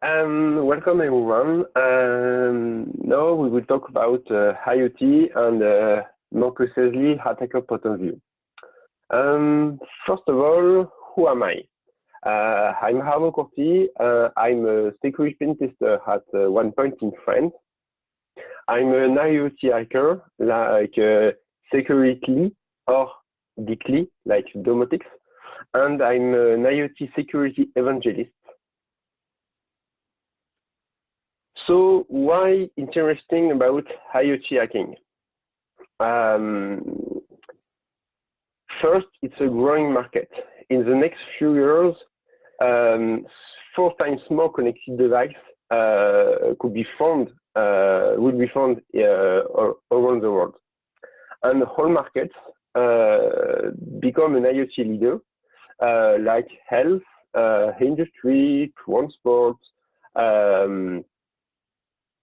Welcome everyone. Now we will talk about IoT and more precisely attacker point of view. First of all, who am I? I'm Arnaud COURTY. I'm a security pen tester at one point in France. I'm an IoT hacker like security or Geekly like domotics, and I'm an IoT security evangelist. So why interesting about IoT hacking? First, it's a growing market. In the next few years, 4 times more connected devices will be found around the world. And whole markets become an IoT leader, like health, industry, transport.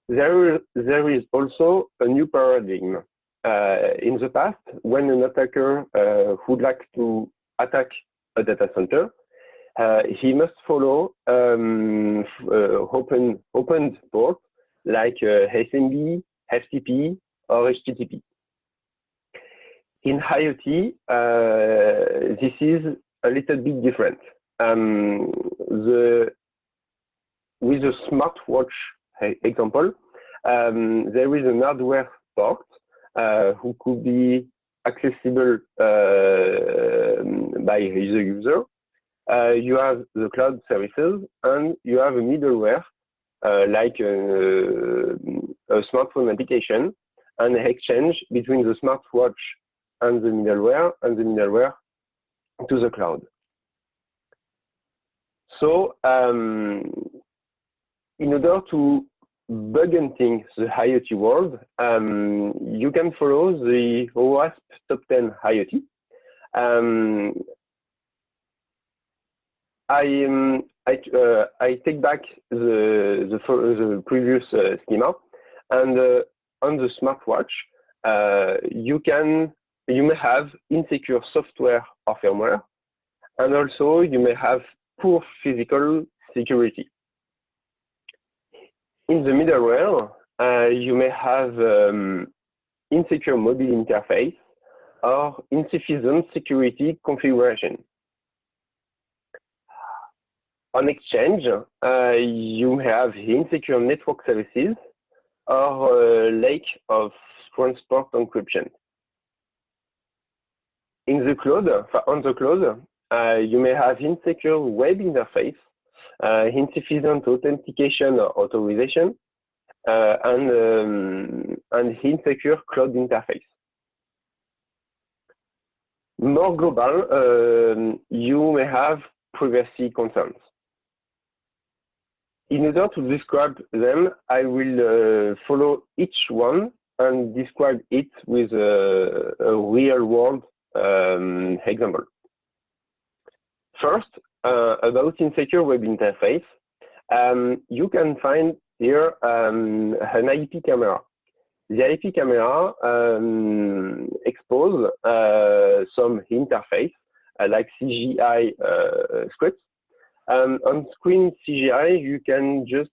There is also a new paradigm. In the past, when an attacker would like to attack a data center, he must follow open ports like SMB, FTP, or HTTP. In IoT, this is a little bit different. With a smartwatch example, there is an hardware port who could be accessible by the user. You have the cloud services, and you have a middleware like a smartphone application, and exchange between the smartwatch and the middleware to the cloud. So in order to bug hunting the IoT world, you can follow the OWASP Top 10 IoT. I take back the previous schema, and on the smartwatch, you may have insecure software or firmware, and also you may have poor physical security. In the middleware, you may have insecure mobile interface or insufficient security configuration. On exchange, you may have insecure network services or lack of transport encryption. In the cloud, on the cloud, you may have insecure web interface, insufficient authentication or authorization, and insecure cloud interface. More global, you may have privacy concerns. In order to describe them, I will follow each one and describe it with a real-world example. First, about insecure web interface, you can find here an IP camera. The IP camera exposes some interface like CGI scripts. On screen CGI, you can just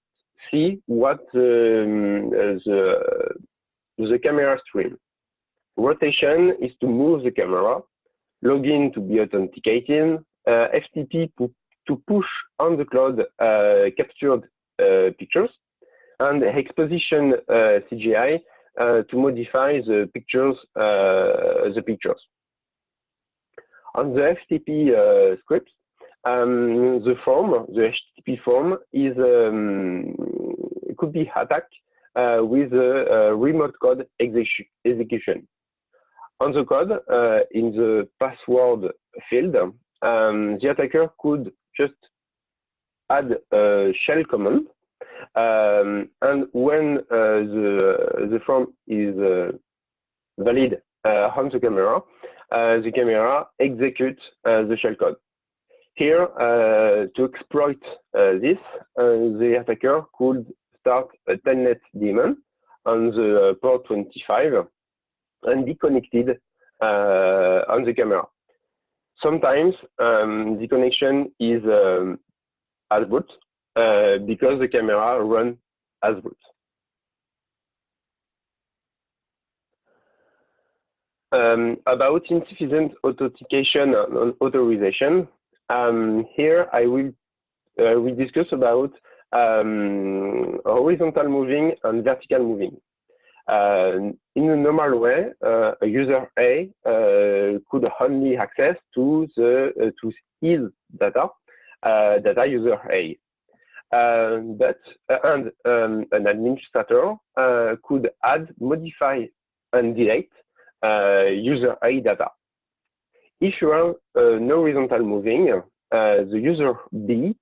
see what the camera stream. Rotation is to move the camera, login to be authenticated, FTP to push on the cloud captured pictures, and exposition CGI to modify the pictures. On the FTP scripts, the HTTP form is could be attacked with a remote code execution. On the code, in the password field, the attacker could just add a shell command, and when the form is valid on the camera executes the shell code. Here, to exploit this, the attacker could start a telnet daemon on the port 25 and be connected on the camera. Sometimes the connection is as boot, because the camera runs as root. About insufficient authentication and authorization, here I will we discuss about horizontal moving and vertical moving. In a normal way, a user A could only access to his data user A. But an administrator could add, modify, and delete user A data. If you have no horizontal moving, the user B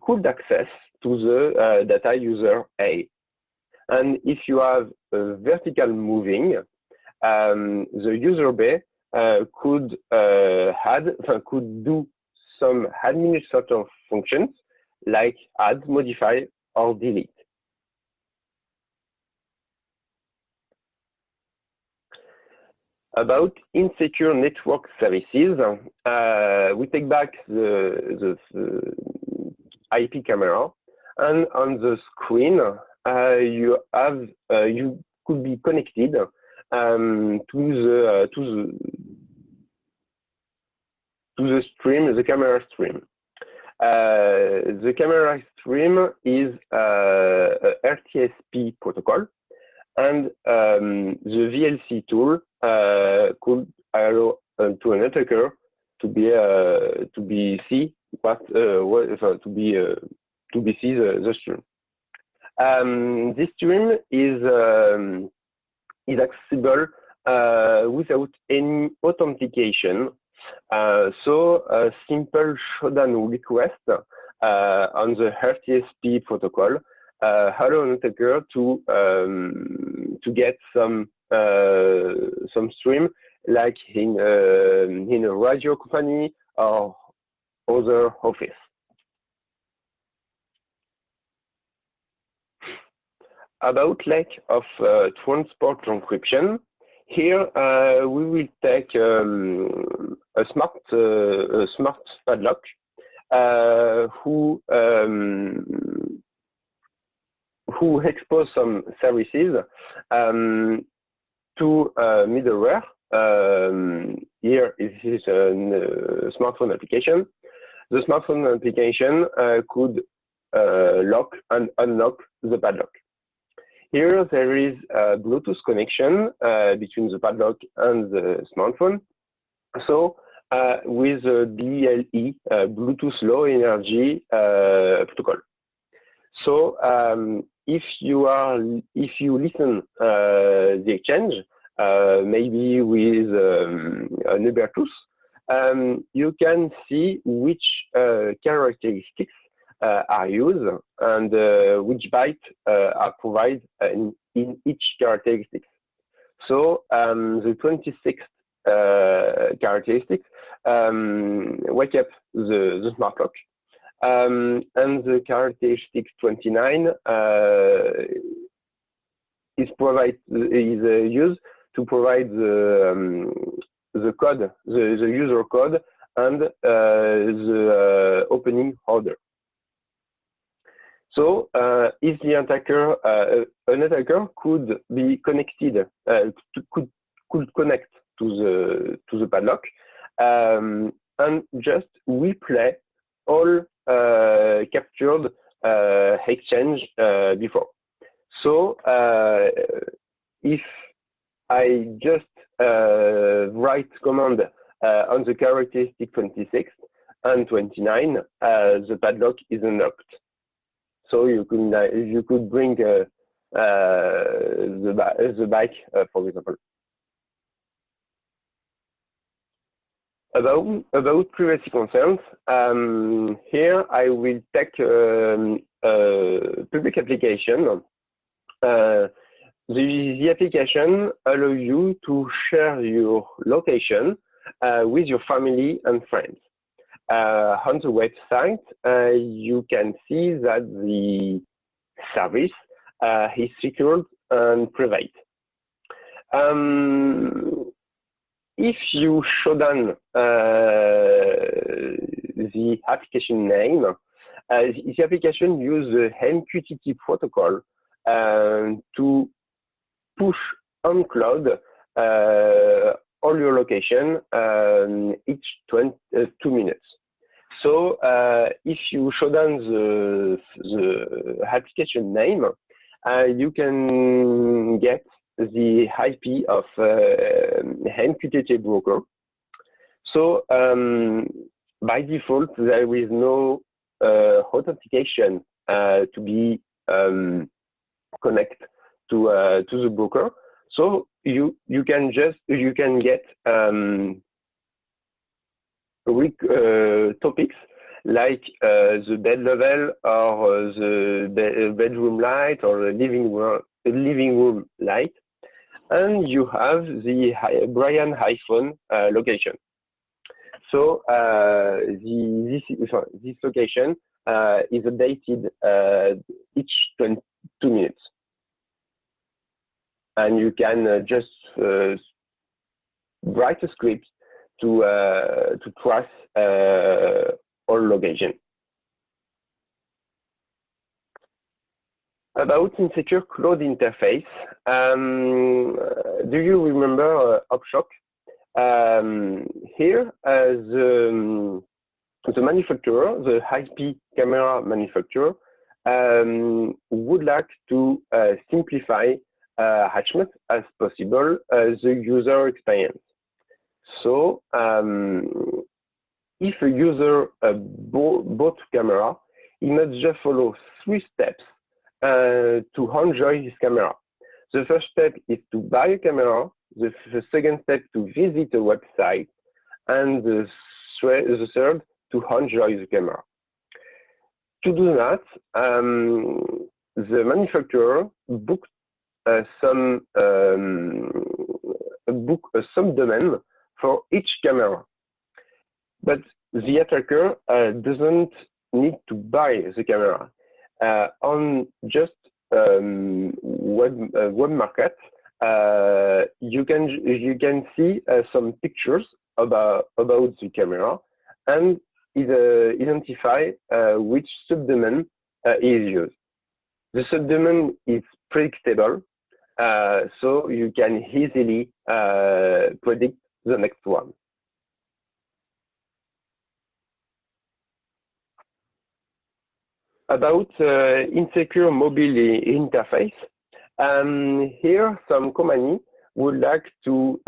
could access to the data user A. And if you have vertical moving, the user B could do some administrator functions like add, modify, or delete. About insecure network services, we take back the IP camera, and on the screen you could be connected to the stream, the camera stream. The camera stream is a RTSP protocol, and the VLC tool could allow to an attacker to see the stream. This stream is accessible without any authentication. So a simple showdown request on the RTSP protocol allow an attacker to get some stream, like in a radio company or other office. About lack of transport encryption, here we will take a smart padlock who expose some services to middleware. Here is a smartphone application. The smartphone application could lock and unlock the padlock. Here there is a Bluetooth connection between the padlock and the smartphone. So with the BLE, Bluetooth Low Energy protocol. So if you listen the exchange, maybe with an Bluetooth, you can see which characteristics are used and which byte are provided in each characteristic. So the 26th characteristic wake up the smart lock, and the characteristic 29 is used to provide the code, the user code, and the opening order. So if the attacker, an attacker could be connected, could connect to the padlock, and just replay all captured exchange before. So if I just write command on the characteristic 26 and 29, the padlock is unlocked. So you could bring the bike, for example. About privacy concerns, here I will take a public application. The application allows you to share your location with your family and friends. On the website, you can see that the service is secured and private. If you show down the application name, the application uses the MQTT protocol to push on cloud all your location each 2 minutes. So if you show down the application name, you can get the IP of MQTT broker. So by default, there is no authentication to be connect to the broker. So you can get topics like the bed level or the bedroom light or the living room light, and you have the Brian iPhone location. So this location is updated each 22 minutes, and you can just write a script to trace all location. About insecure cloud interface, do you remember Upshock? Here, the manufacturer, the IP camera manufacturer, would like to simplify as much as possible the user experience. So, if a user bought camera, he must just follow 3 steps to enjoy his camera. The first step is to buy a camera, the second step to visit a website, and the third to enjoy the camera. To do that, the manufacturer booked some subdomain for each camera, but the attacker doesn't need to buy the camera. On just web market, you can see some pictures about the camera and identify which subdomain is used. The subdomain is predictable, so you can easily predict the next one. About insecure mobile interface, here some company would like to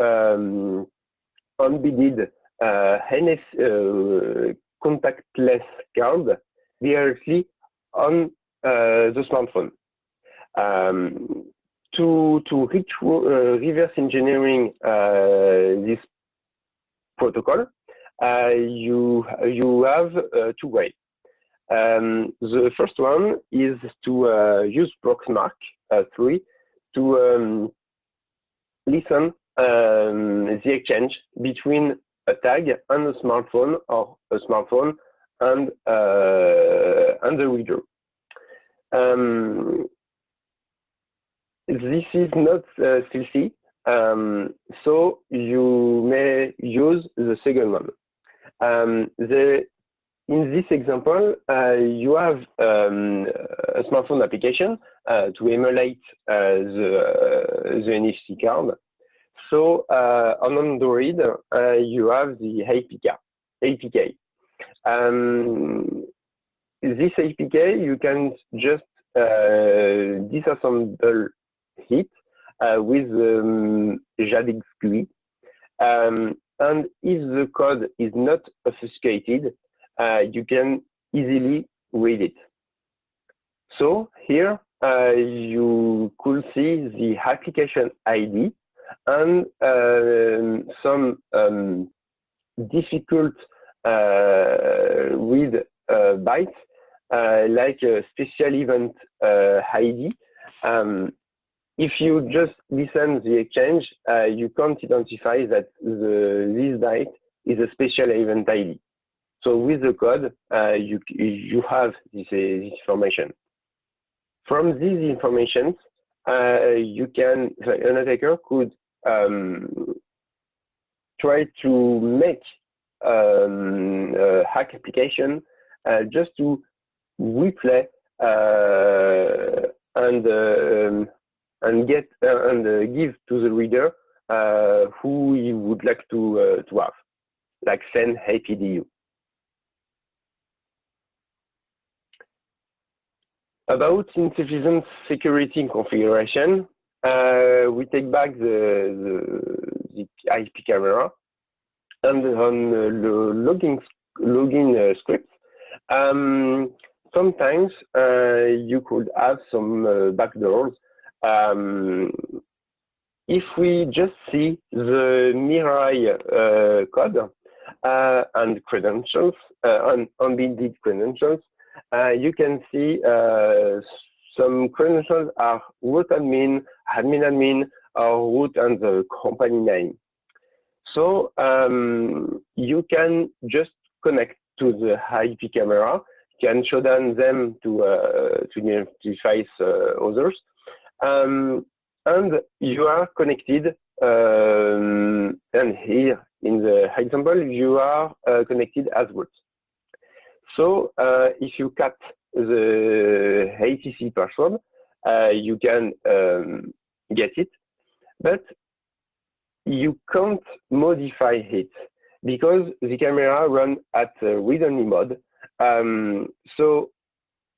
embed contactless card directly on the smartphone. To reverse engineering this protocol, you have 2 ways. The first one is to use Proxmark 3 to listen the exchange between a tag and a smartphone, or a smartphone and the reader. This is not stealthy, so you may use the second one. In this example, you have a smartphone application to emulate the NFC card. So on Android, you have the APK. This APK, you can just disassemble it with JADX GUI. And if the code is not obfuscated, you can easily read it. So here you could see the application ID and some difficult read bytes like a special event ID. If you just listen the exchange, you can't identify that this byte is a special event ID. So with the code, you have this information. From these informations, an attacker could try to make a hack application just to replay and give to the reader who you would like to have, like send APDU. About insufficient security configuration, we take back the IP camera, and on the login scripts, sometimes you could have some backdoors. If we just see the Mirai code and credentials, unbinded credentials, you can see some credentials are root admin, admin, or root and the company name. So you can just connect to the IP camera, can show them to identify others, and you are connected. And here in the example, you are connected as root. So if you cut the ATC password, you can get it, but you can't modify it because the camera runs at read-only mode. So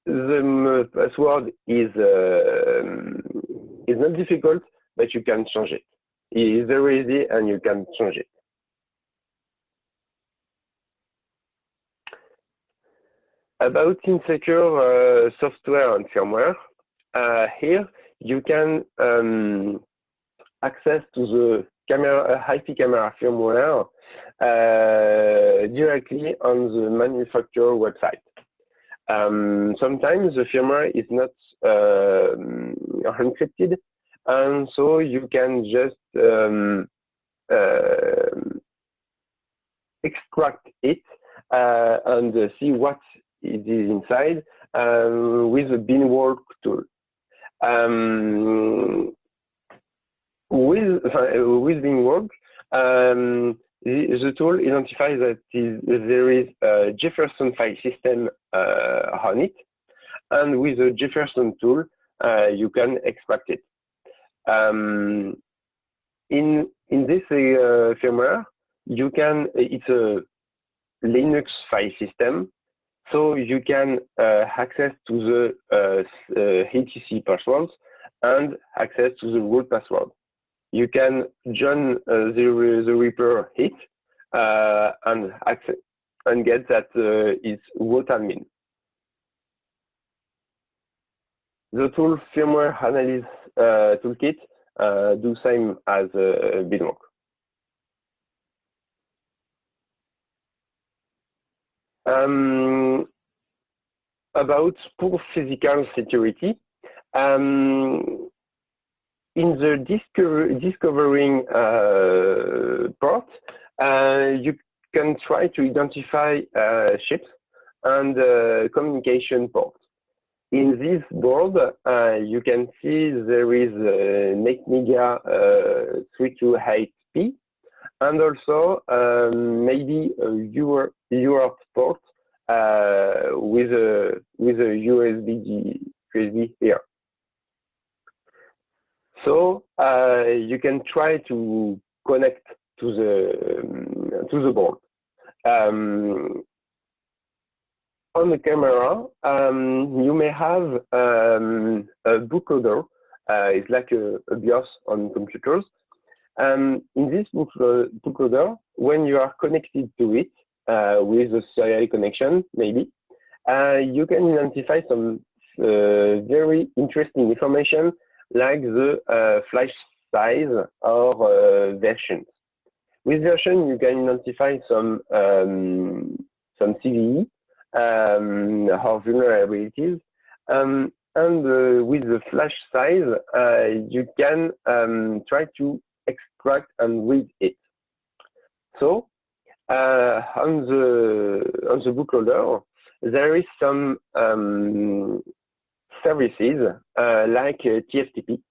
the password is not difficult, but you can change it. It is very easy, and you can change it. About insecure software and firmware, here you can access to the IP camera firmware directly on the manufacturer website. Sometimes the firmware is not encrypted, and so you can just extract it and see what it is inside with the binwork tool. With binwork, the tool identifies that there is a Jefferson file system on it, and with the Jefferson tool, you can extract it. In this firmware, you can. It's a Linux file system, so you can access to the ATC passwords and access to the root password. You can join the repair hit and access and get that it's root admin. The tool firmware analysis toolkit do same as binwork. About poor physical security. In the discovering part, you can try to identify ships and communication ports. In this board, you can see there is NetMedia 328P, and also maybe a UART port with a USB here. So you can try to connect to the board. On the camera, you may have a bootloader. It's like a BIOS on computers. In this bootloader, when you are connected to it with a serial connection, maybe, you can identify some very interesting information like the flash size or versions. With version, you can identify some CVE or vulnerabilities, and with the flash size, you can try to extract and read it. So on the bootloader, there is some services like TFTP.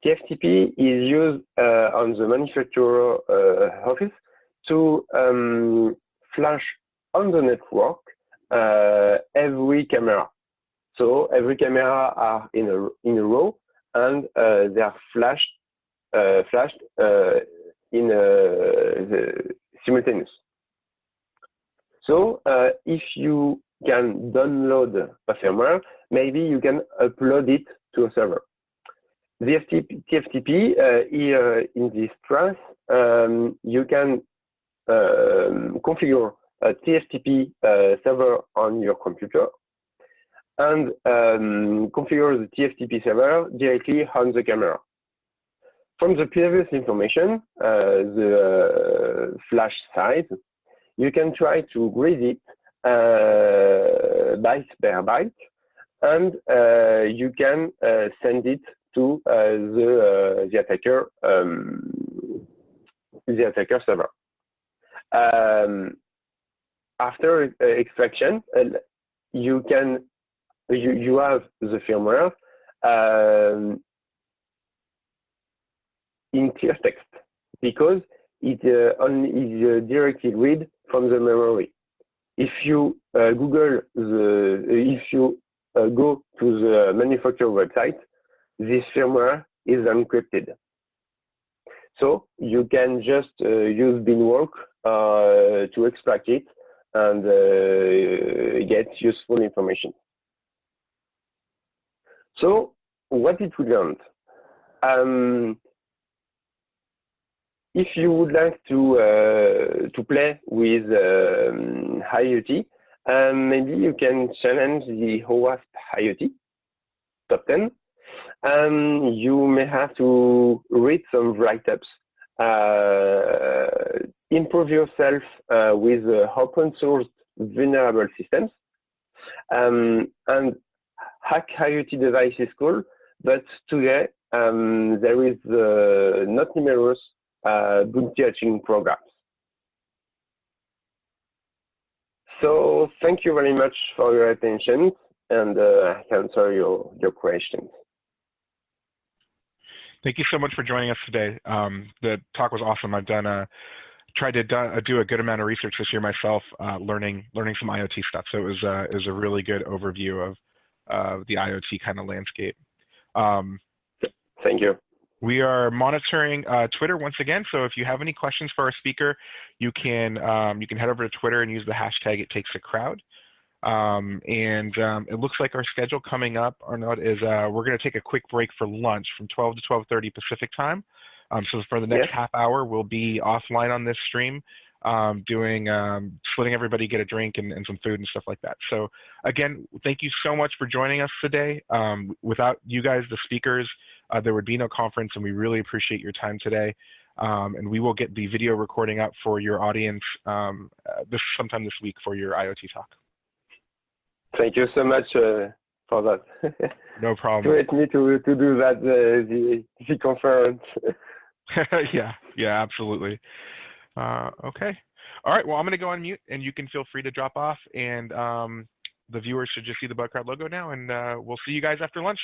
TFTP is used on the manufacturer office to flash on the network every camera. So every camera are in a row, and they are flashed in simultaneous. So if you can download a firmware, maybe you can upload it to a server. The TFTP here in this class, you can configure a TFTP server on your computer and configure the TFTP server directly on the camera. From the previous information, the flash size, you can try to grade it byte per byte, and you can send it to the attacker server. After extraction, you have the firmware in clear text, because it only is directly read from the memory. If you Google if you go to the manufacturer website, this firmware is encrypted. So you can just use binwork to extract it and get useful information. So what it will learn? If you would like to play with IoT, maybe you can challenge the OWASP IoT top 10. You may have to read some write-ups, improve yourself with open source vulnerable systems, and hack IoT device is cool, but today there is not numerous bounty hunting programs. So thank you very much for your attention, and I can answer your questions. Thank you so much for joining us today. The talk was awesome. I've tried to do a good amount of research this year myself, learning some IoT stuff. So it was a really good overview of the IoT kind of landscape. Thank you. We are monitoring Twitter once again. So if you have any questions for our speaker, you can head over to Twitter and use the hashtag #ItTakesACrowd. It looks like our schedule coming up, Arnaud, is we're going to take a quick break for lunch from 12 to 12:30 Pacific time. So for the next half hour, we'll be offline on this stream, letting everybody get a drink and some food and stuff like that. So again, thank you so much for joining us today. Without you guys, the speakers, there would be no conference, and we really appreciate your time today. And we will get the video recording up for your audience sometime this week for your IoT talk. Thank you so much for that. No problem. To let me to do that, the conference. yeah, absolutely. Okay. All right, well, I'm going to go on mute, and you can feel free to drop off. And the viewers should just see the Bug Crowd logo now, and we'll see you guys after lunch.